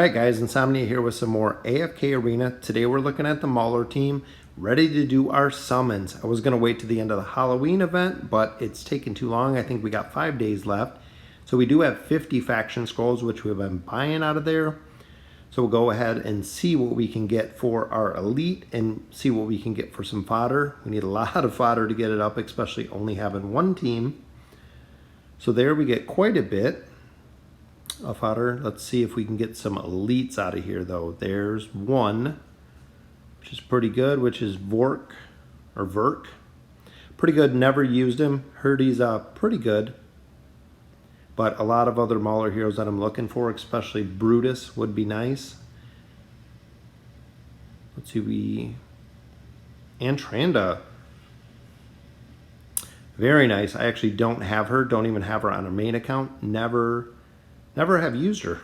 Alright guys, Insomnia here with some more AFK Arena. Today we're looking at the Mauler team, ready to do our summons. I was going to wait to the end of the Halloween event, but it's taken too long. I think we got 5 days left. So we do have 50 faction scrolls, which we've been buying out of there. So we'll go ahead and see what we can get for our elite and see what we can get for some fodder. We need a lot of fodder to get it up, especially only having one team. So there we get quite a bit of fodder. Let's see if we can get some elites out of here though. There's one, which is pretty good, which is Vork or Verk. Pretty good, never used him. Heard he's pretty good. But a lot of other Mauler heroes that I'm looking for, especially Brutus, would be nice. Let's see, and Tranda. Very nice. I actually don't have her, don't even have her on a main account. Never have used her.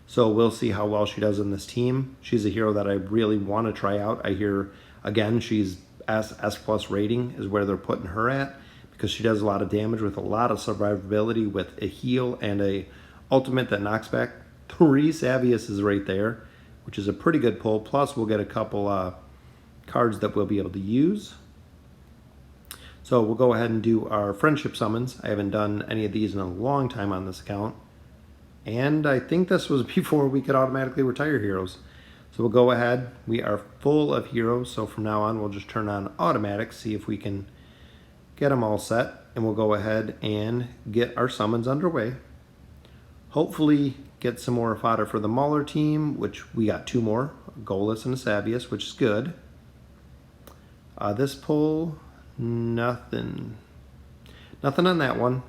So we'll see how well she does in this team. She's a hero that I really want to try out. I hear, again, she's S+ rating is where they're putting her at, because she does a lot of damage with a lot of survivability with a heal and a ultimate that knocks back 3 Saviuses right there, which is a pretty good pull. Plus we'll get a couple cards that we'll be able to use. So we'll go ahead and do our friendship summons. I haven't done any of these in a long time on this account. And I think this was before we could automatically retire heroes. So we'll go ahead. We are full of heroes. So from now on, we'll just turn on automatic, see if we can get them all set. And we'll go ahead and get our summons underway. Hopefully get some more fodder for the Mauler team, which we got 2 more, a Golas and a Savius, which is good. This pull, nothing on that one.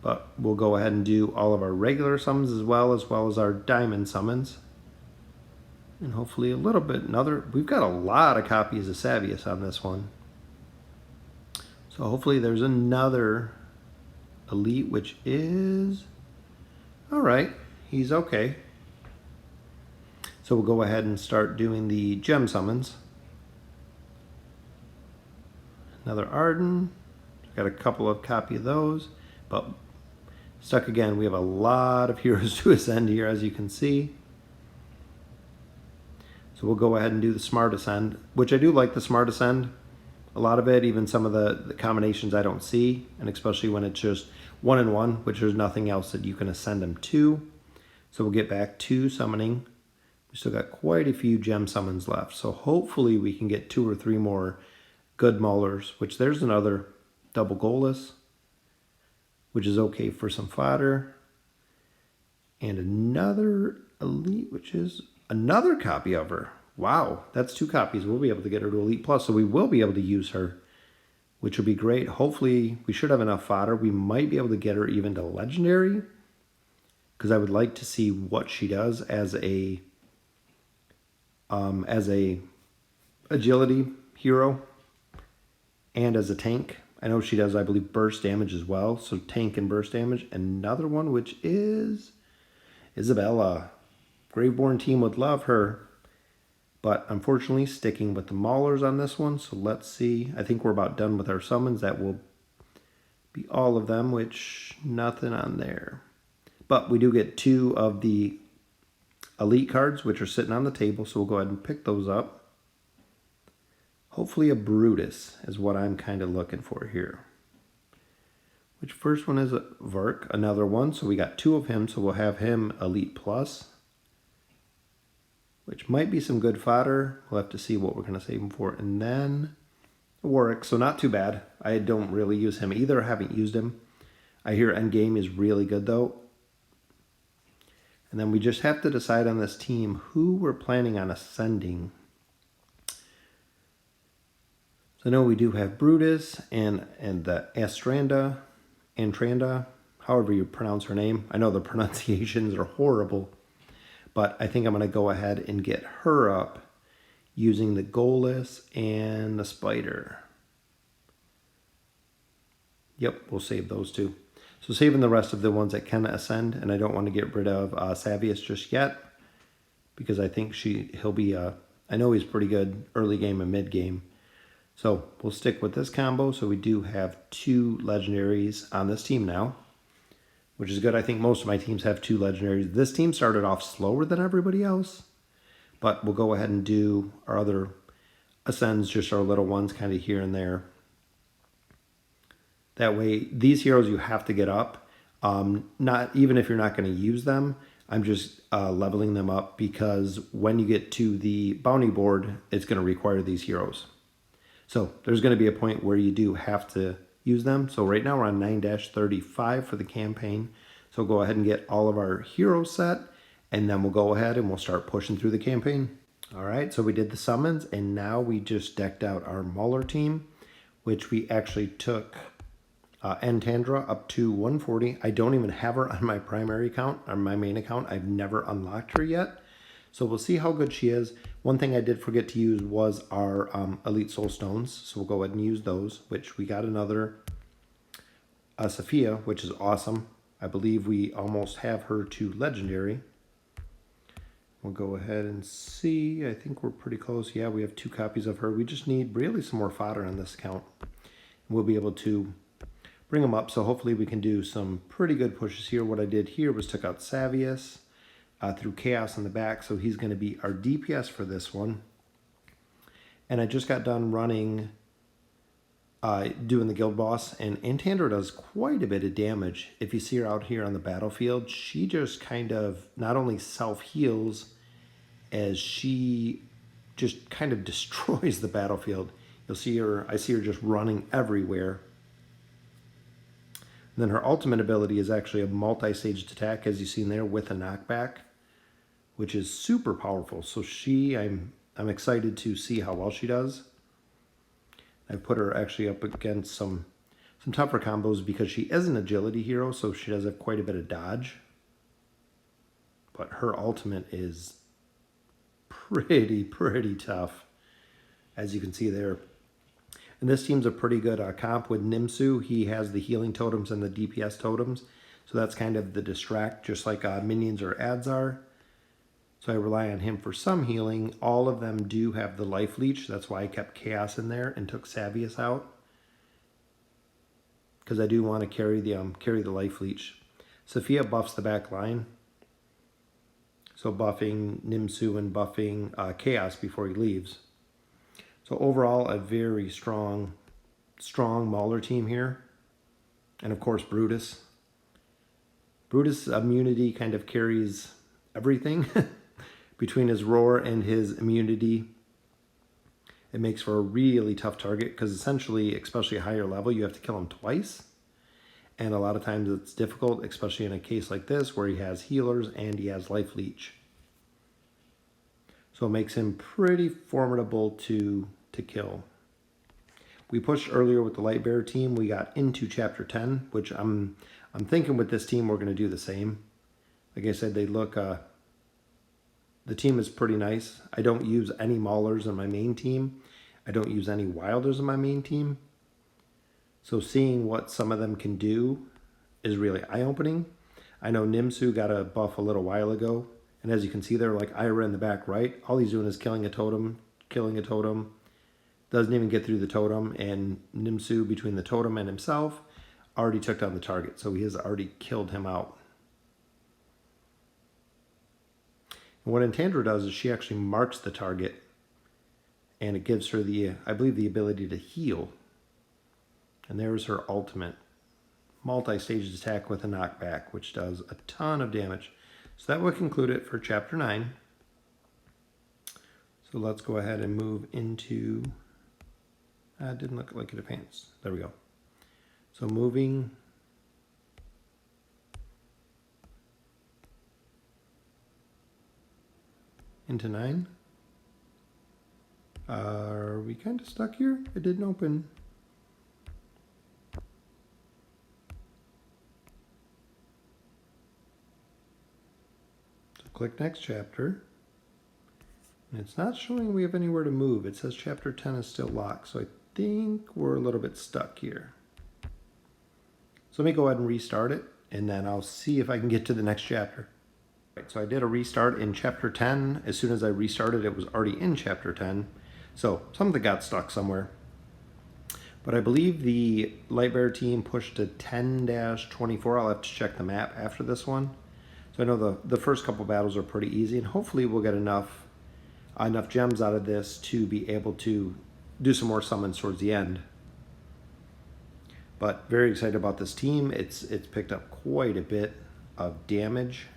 But we'll go ahead and do all of our regular summons as well as our diamond summons. And hopefully a little bit we've got a lot of copies of Savius on this one. So hopefully there's another elite, which is, all right, he's okay. So we'll go ahead and start doing the gem summons. Another Arden, got a couple of copy of those, but stuck again. We have a lot of heroes to ascend here, as you can see. So we'll go ahead and do the smart ascend, which I do like the smart ascend. A lot of it, even some of the combinations I don't see, and especially when it's just 1 and 1, which there's nothing else that you can ascend them to. So we'll get back to summoning. We still got quite a few gem summons left. So hopefully we can get 2 or 3 more good Maulers, which there's another double Golas, which is okay for some fodder. And another elite, which is another copy of her. Wow, that's 2 copies. We'll be able to get her to Elite Plus, so we will be able to use her, which will be great. Hopefully, we should have enough fodder. We might be able to get her even to Legendary, because I would like to see what she does as a agility hero and as a tank. I know she does, I believe, burst damage as well, so tank and burst damage. Another one, which is Isabella. Graveborn team would love her. But unfortunately, sticking with the Maulers on this one. So let's see. I think we're about done with our summons. That will be all of them, which nothing on there. But we do get 2 of the elite cards, which are sitting on the table. So we'll go ahead and pick those up. Hopefully a Brutus is what I'm kind of looking for here. Which first one is a Verk, another one. So we got 2 of him. So we'll have him Elite Plus, which might be some good fodder. We'll have to see what we're going to save him for. And then Warwick, so not too bad. I don't really use him either. I haven't used him. I hear endgame is really good though. And then we just have to decide on this team who we're planning on ascending. So I know we do have Brutus and the Tranda, however you pronounce her name. I know the pronunciations are horrible. But I think I'm going to go ahead and get her up using the Golas and the Spider. Yep, we'll save those 2. So saving the rest of the ones that can ascend, and I don't want to get rid of Savius just yet, because I think he'll be, I know he's pretty good early game and mid game. So we'll stick with this combo. So we do have 2 legendaries on this team now, which is good. I think most of my teams have 2 legendaries. This team started off slower than everybody else, but we'll go ahead and do our other ascends, just our little ones kind of here and there. That way, these heroes you have to get up. Not even if you're not going to use them. I'm just leveling them up because when you get to the bounty board, it's going to require these heroes. So there's going to be a point where you do have to use them. So right now we're on 9-35 for the campaign. So go ahead and get all of our heroes set, and then we'll go ahead and we'll start pushing through the campaign. All right, so we did the summons, and now we just decked out our Mauler team, which we actually took Antandra up to 140. I don't even have her on my primary account, on my main account. I've never unlocked her yet. So we'll see how good she is. One thing I did forget to use was our Elite Soul Stones. So we'll go ahead and use those, which we got another Sophia, which is awesome. I believe we almost have her to Legendary. We'll go ahead and see. I think we're pretty close. Yeah, we have 2 copies of her. We just need really some more fodder on this account. We'll be able to bring them up, so hopefully we can do some pretty good pushes here. What I did here was took out Savius, threw Chaos in the back, so he's going to be our DPS for this one. And I just got done running, doing the guild boss, and Antandra does quite a bit of damage. If you see her out here on the battlefield, she just kind of not only self-heals, as she just kind of destroys the battlefield. You'll see her, I see her just running everywhere. And then her ultimate ability is actually a multi-staged attack, as you've seen there, with a knockback, which is super powerful. So I'm excited to see how well she does. I've put her actually up against some tougher combos because she is an agility hero, so she does have quite a bit of dodge. But her ultimate is pretty tough, as you can see there. And this team's a pretty good comp with Nimsu. He has the healing totems and the DPS totems. So that's kind of the distract, just like minions or ads are. So I rely on him for some healing. All of them do have the life leech. That's why I kept Chaos in there and took Savius out, because I do want to carry the life leech. Sophia buffs the back line. So buffing Nimsu and buffing Chaos before he leaves. So overall, a very strong Mauler team here. And of course, Brutus. Brutus' immunity kind of carries everything. Between his roar and his immunity, it makes for a really tough target, because essentially, especially a higher level, you have to kill him twice. And a lot of times it's difficult, especially in a case like this where he has healers and he has life leech. So it makes him pretty formidable to kill. We pushed earlier with the Lightbearer team. We got into Chapter 10, which I'm thinking with this team we're going to do the same. Like I said, they look... the team is pretty nice. I don't use any Maulers on my main team. I don't use any Wilders on my main team. So seeing what some of them can do is really eye-opening. I know Nimsu got a buff a little while ago. And as you can see there, like Ira in the back right, all he's doing is killing a totem. Doesn't even get through the totem. And Nimsu, between the totem and himself, already took down the target. So he has already killed him out. And what Antandra does is she actually marks the target, and it gives her the, I believe, the ability to heal. And there's her ultimate multi-staged attack with a knockback, which does a ton of damage. So that will conclude it for Chapter 9. So let's go ahead and move into, it didn't look like it advanced. There we go. So moving into 9. Are we kind of stuck here? It didn't open. So click next chapter. And it's not showing we have anywhere to move. It says Chapter 10 is still locked. So I think we're a little bit stuck here. So let me go ahead and restart it, and then I'll see if I can get to the next chapter. Right, so I did a restart in Chapter 10. As soon as I restarted, it was already in Chapter 10. So something got stuck somewhere. But I believe the Light Bear team pushed to 10-24. I'll have to check the map after this one. So I know the first couple battles are pretty easy, and hopefully we'll get enough gems out of this to be able to do some more summons towards the end. But very excited about this team. It's picked up quite a bit of damage.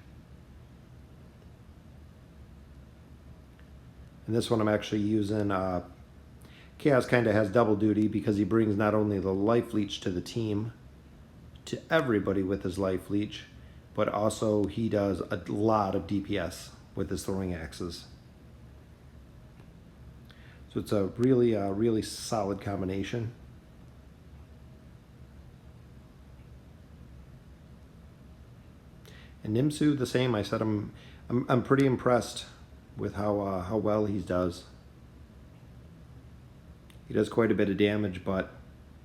And this one I'm actually using Chaos kind of has double duty because he brings not only the life leech to the team, to everybody with his life leech, but also he does a lot of DPS with his throwing axes. So it's a really solid combination. And Nimsu the same. I said I'm pretty impressed with how well he does. He does quite a bit of damage, but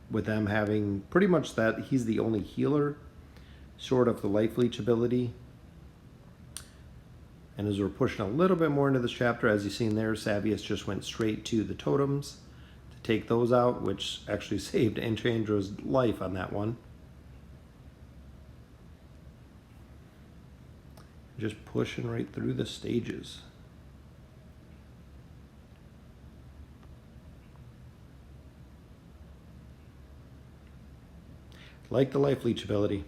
with them having pretty much that, he's the only healer, short of the life leech ability. And as we're pushing a little bit more into this chapter, as you've seen there, Savius just went straight to the totems to take those out, which actually saved Enchandra's life on that one. Just pushing right through the stages. Like the life leech ability,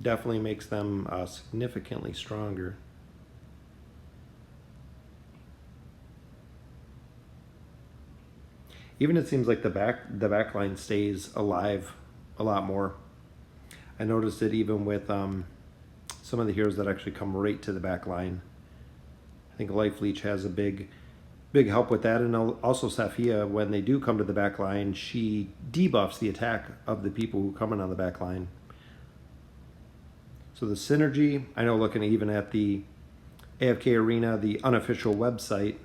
definitely makes them significantly stronger. Even it seems like the back line stays alive a lot more. I noticed it even with some of the heroes that actually come right to the back line. I think life leech has a big help with that, and also Safiya, when they do come to the back line, she debuffs the attack of the people who come in on the back line. So the synergy, I know looking even at the AFK Arena, the unofficial website,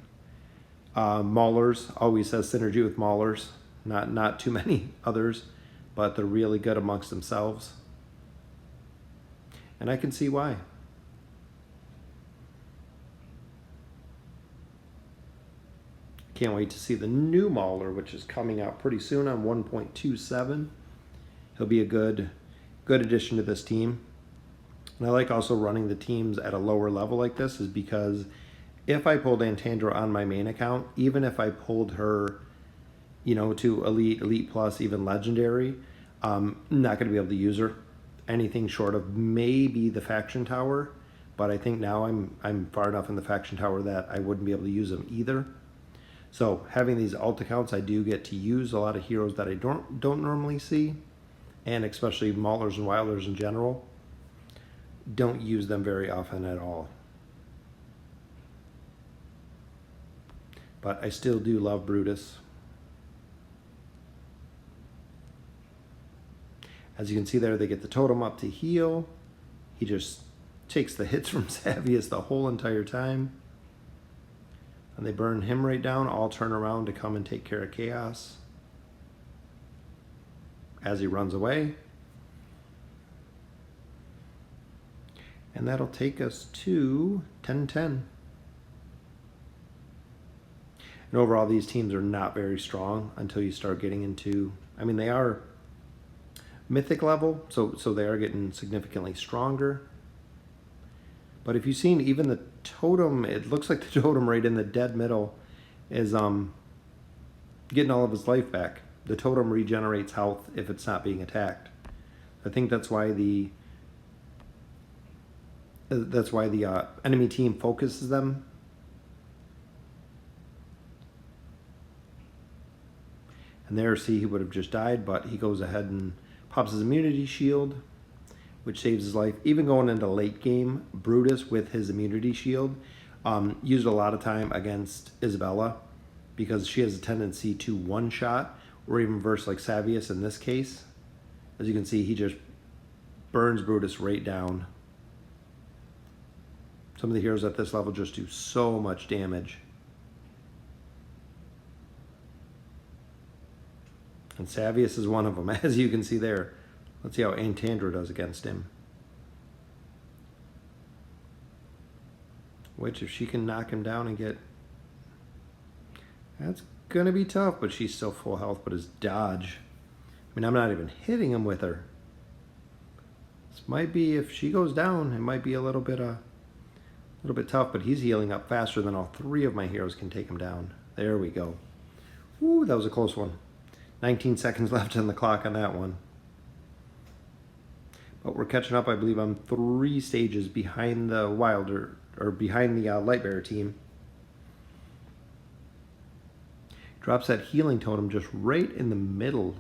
Maulers always says synergy with Maulers, not too many others, but they're really good amongst themselves. And I can see why. Can't wait to see the new Mauler, which is coming out pretty soon on 1.27. He'll be a good addition to this team. And I like also running the teams at a lower level like this, is because if I pulled Antandra on my main account, even if I pulled her, you know, to elite plus, even legendary, I'm not going to be able to use her. Anything short of maybe the faction tower, but I think now I'm far enough in the faction tower that I wouldn't be able to use them either. So having these alt accounts, I do get to use a lot of heroes that I don't normally see, and especially Maulers and Wilders in general. Don't use them very often at all. But I still do love Brutus. As you can see there, they get the totem up to heal. He just takes the hits from Savius the whole entire time. And they burn him right down, all turn around to come and take care of Chaos. As he runs away. And that'll take us to 10-10. And overall, these teams are not very strong until you start getting into, I mean, they are mythic level, so they are getting significantly stronger. But if you've seen even the totem, it looks like the totem right in the dead middle is getting all of his life back. The totem regenerates health if it's not being attacked. I think that's why the enemy team focuses them. And there, see, he would have just died, but he goes ahead and pops his immunity shield, which saves his life. Even going into late game, Brutus with his immunity shield used a lot of time against Isabella because she has a tendency to one-shot, or even verse like Savius in this case. As you can see, he just burns Brutus right down. Some of the heroes at this level just do so much damage. And Savius is one of them, as you can see there. Let's see how Antandra does against him. Which, if she can knock him down and get... gonna be tough, but she's still full health. But his dodge, I mean, I'm not even hitting him with her. This might be, if she goes down, it might be a little bit tough, but he's healing up faster than all three of my heroes can take him down. There we go. Ooh, that was a close one. 19 seconds left on the clock on that one. But we're catching up. I believe I'm 3 stages behind the Wilder, or behind the Lightbearer team. Drops that healing totem just right in the middle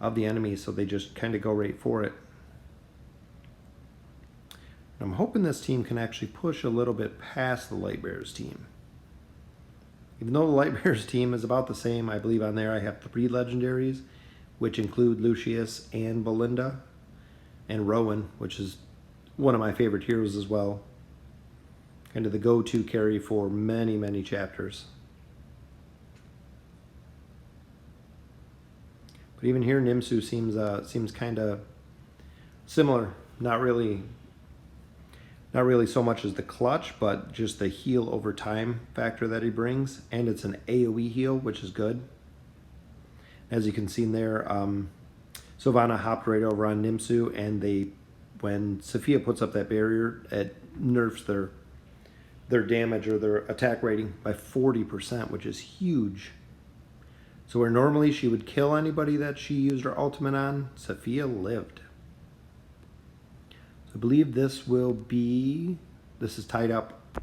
of the enemy, so they just kind of go right for it. I'm hoping this team can actually push a little bit past the Lightbearers team. Even though the Lightbearers team is about the same, I believe on there I have 3 legendaries, which include Lucius and Belinda, and Rowan, which is one of my favorite heroes as well. Kind of the go-to carry for many, many chapters. But even here, Nimsu seems kind of similar. Not really so much as the clutch, but just the heal over time factor that he brings. And it's an AoE heal, which is good. As you can see there, Sylvana hopped right over on Nimsu, and when Sophia puts up that barrier, it nerfs their damage or their attack rating by 40%, which is huge. So where normally she would kill anybody that she used her ultimate on, Sophia lived. I believe this is tied up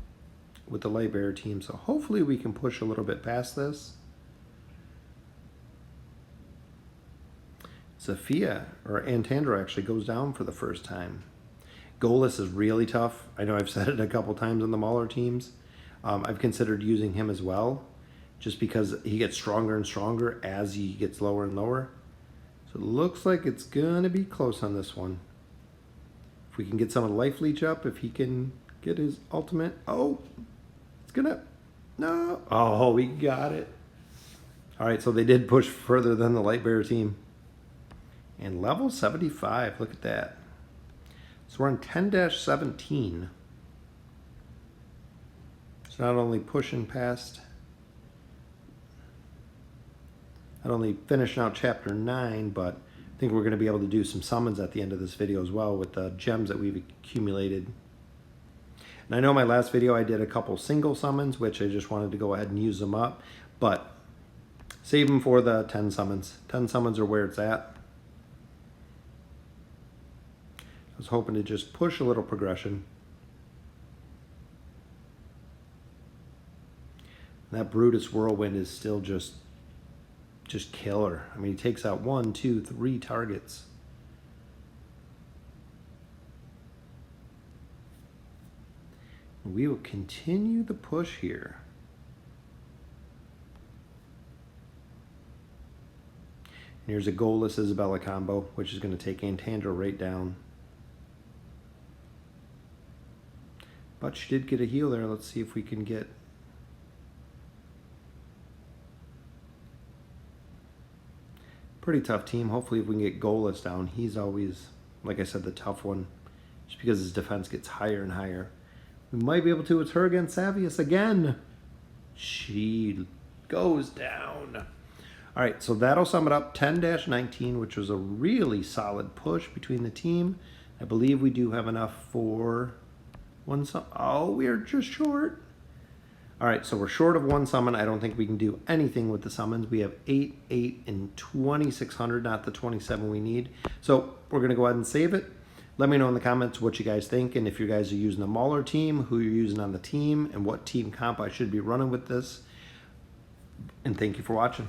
with the Lightbearer team, so hopefully we can push a little bit past this. Sophia, or Antandra, actually goes down for the first time. Golas is really tough. I know I've said it a couple times on the Mauler teams. I've considered using him as well, just because he gets stronger and stronger as he gets lower and lower. So it looks like it's going to be close on this one. If we can get some of the life leech up, if he can get his ultimate. Oh, it's going to... No. Oh, we got it. All right, so they did push further than the Lightbearer team. And level 75, look at that. So we're on 10-17. So not only pushing past, not only finishing out chapter 9, but I think we're going to be able to do some summons at the end of this video as well with the gems that we've accumulated. And I know in my last video I did a couple single summons, which I just wanted to go ahead and use them up, but save them for the 10 summons. 10 summons are where it's at. I was hoping to just push a little progression. That Brutus Whirlwind is still just killer. I mean, he takes out 1, 2, 3 targets. We will continue the push here. And here's a goalless Isabella combo, which is going to take Antandra right down. But she did get a heal there. Let's see if we can get... Pretty tough team. Hopefully if we can get goalless down. He's always, like I said, the tough one. Just because his defense gets higher and higher. We might be able to. It's her against Savius again. She goes down. All right, so that'll sum it up. 10-19, which was a really solid push between the team. I believe we do have enough for... Oh, we are just short. All right, so we're short of 1 summon. I don't think we can do anything with the summons. We have 8, 8, and 2,600, not the 27 we need. So we're going to go ahead and save it. Let me know in the comments what you guys think, and if you guys are using the Mauler team, who you're using on the team, and what team comp I should be running with this. And thank you for watching.